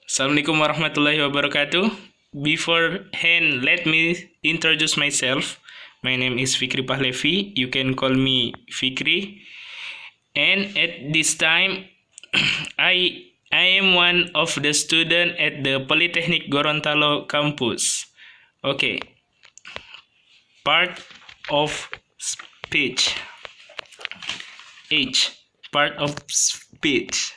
Assalamualaikum warahmatullahi wabarakatuh. Beforehand, let me introduce myself. My name is Fikri Pahlevi. You can call me Fikri. And at this time, I am one of the student at the Polytechnic Gorontalo campus. Okay, part of speech. H. Part of speech.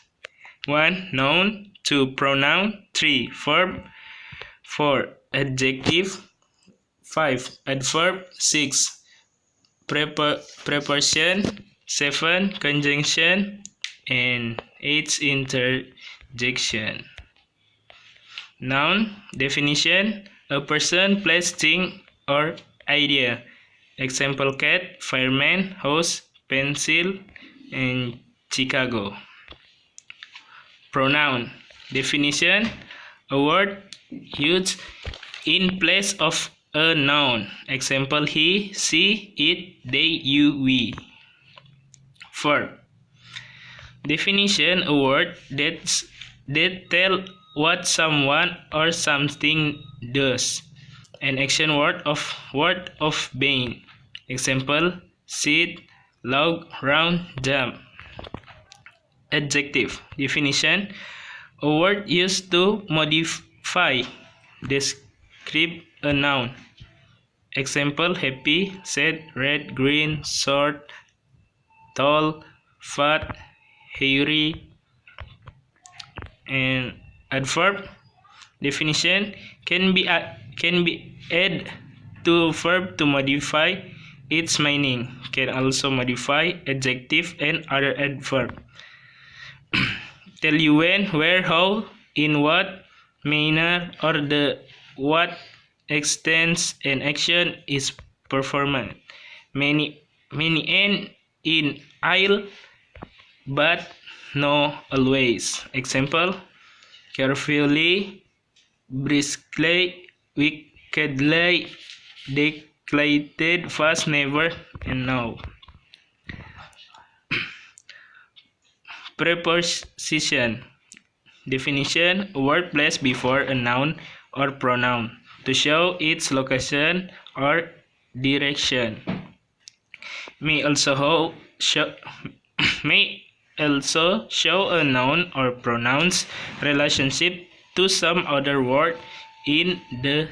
1. Noun. 2. Pronoun. 3. Verb. 4. Adjective. 5. Adverb. 6. Preposition. 7. Conjunction. And 8. Interjection. Noun. Definition. A person, place, thing, or idea. Example: cat, fireman, house, pencil, and Chicago. Pronoun. Definition: a word used in place of a noun. Example: he, she, it, they, you, we. Verb. Definition: a word that tell what someone or something does. An action word of being. Example: sit, log, round, jump. Adjective. Definition: a word used to modify, describe a noun. Example: happy, sad, red, green, short, tall, fat, hairy. And adverb. Definition: can be added to verb to modify its meaning. Can also modify adjective and other adverb. Tell you when, where, how, in what manner, or the what extent an action is performed. Many and in I'll, but no always. Example: carefully, briskly, wickedly, declared, fast, never, and now. Preposition. Definition: a word placed before a noun or pronoun to show its location or direction. May also show a noun or pronoun's relationship to some other word in the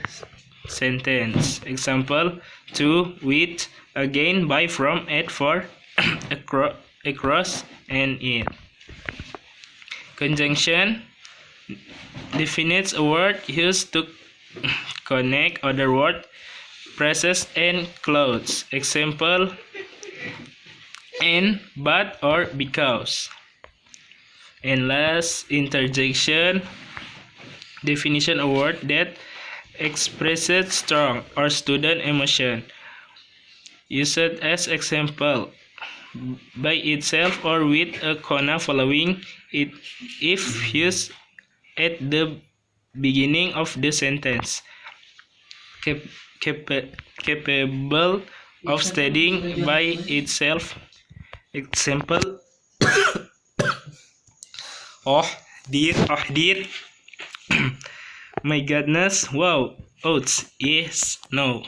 sentence. Example: to, with, again, by, from, at, for, across, and in. Conjunction. Defines a word used to connect other word, phrases, and clauses. Example: and, but, or because. And last, interjection. Definition: a word that expresses strong or student emotion. Used as example by itself or with a comma following it if used at the beginning of the sentence. Capable of standing by itself. Example: oh dear, my goodness, wow, ouch, yes, no.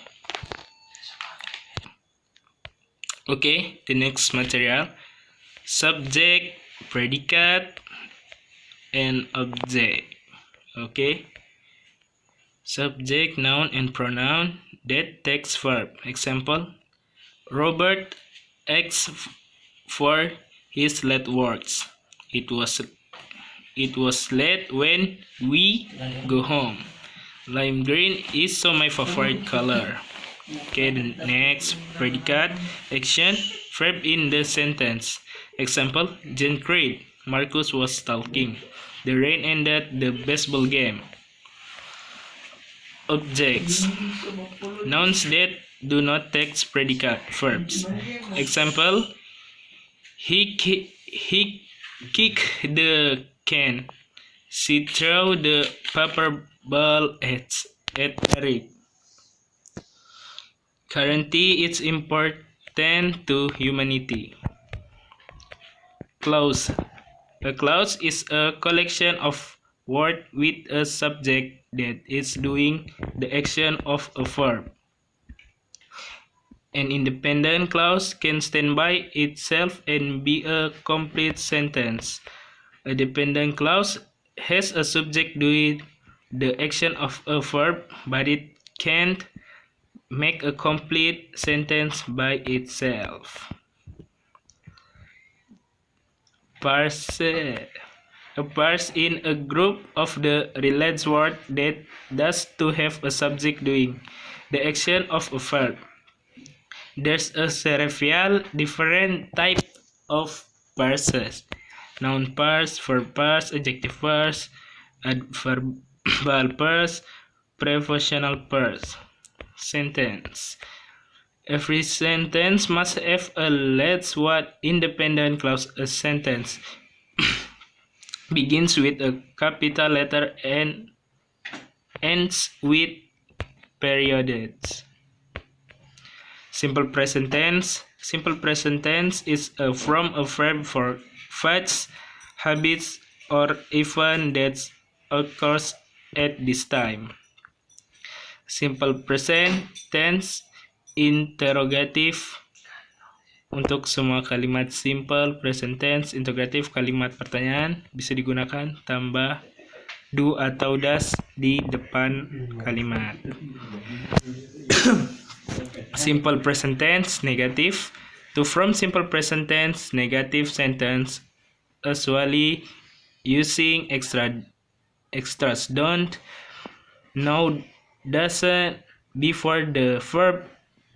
Okay, the next material: subject, predicate, and object. Okay, subject, noun, and pronoun that takes verb. Example: Robert asks for his late works. It was late when we go home. Lime green is so my favorite color. Okay, the next, predicate, action, verb in the sentence. Example: Jane cried. Marcus was talking. The rain ended the baseball game. Objects. Nouns that do not take predicate verbs. Example: he kicked the can. She threw the paper ball at Eric. Currently, it's important to humanity. Clause. A clause is a collection of word with a subject that is doing the action of a verb. An independent clause can stand by itself and be a complete sentence. A dependent clause has a subject doing the action of a verb, but it can't make a complete sentence by itself. Parse. A parse in a group of the related word that does to have a subject doing the action of a verb. There's a several different type of parses: noun parse, verb parse, adjective parse, adverbial parse, prepositional parse. Sentence. Every sentence must have a let's what independent clause. A sentence begins with a capital letter and ends with periods. Simple present tense. Simple present tense is a from a verb for facts, habits, or event that occurs at this time. Simple present tense interrogative. Untuk semua kalimat simple present tense interrogative, kalimat pertanyaan bisa digunakan tambah do atau does di depan kalimat. Simple present tense negative. To form simple present tense negative sentence, usually using extras don't, no, doesn't before the verb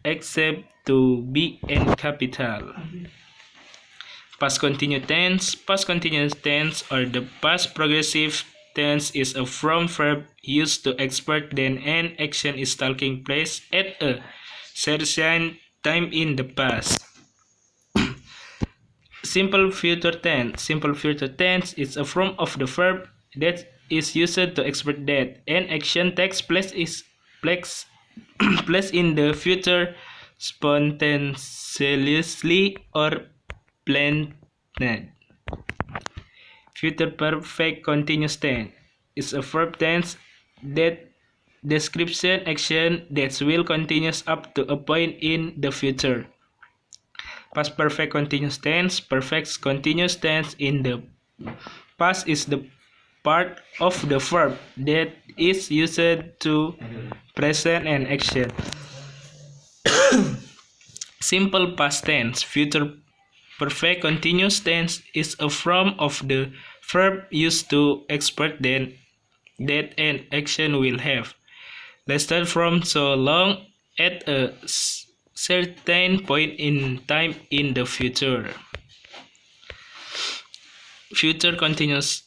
except to be in capital. Past continuous tense. Past continuous tense or the past progressive tense is a from verb used to express that an action is taking place at a certain time in the past. Simple future tense. Simple future tense is a form of the verb that is used to express that an action takes place place in the future spontaneously or planned. Future perfect continuous tense is a verb tense that describes an action that will continue up to a point in the future. Past perfect continuous tense. Perfect continuous tense in the past is the part of the verb that is used to present an action. Simple past tense. Future perfect continuous tense is a form of the verb used to express that an action will have lasted from so long at a certain point in time in the future. Future continuous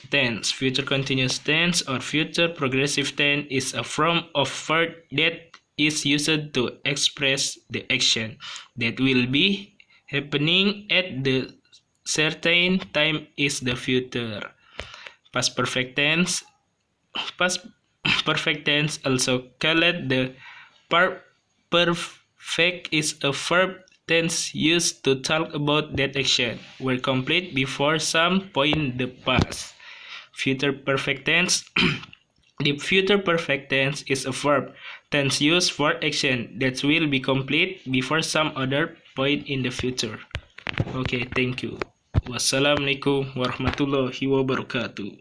tense. Future continuous tense or future progressive tense is a form of verb that is used to express the action that will be happening at the certain time is the future. Past perfect tense. Past perfect tense, also called the perfect, is a verb tense used to talk about that action were complete before some point in the past. Future perfect tense. The future perfect tense is a verb tense used for action that will be complete before some other point in the future. Okay, thank you. Wassalamualaikum warahmatullahi wabarakatuh.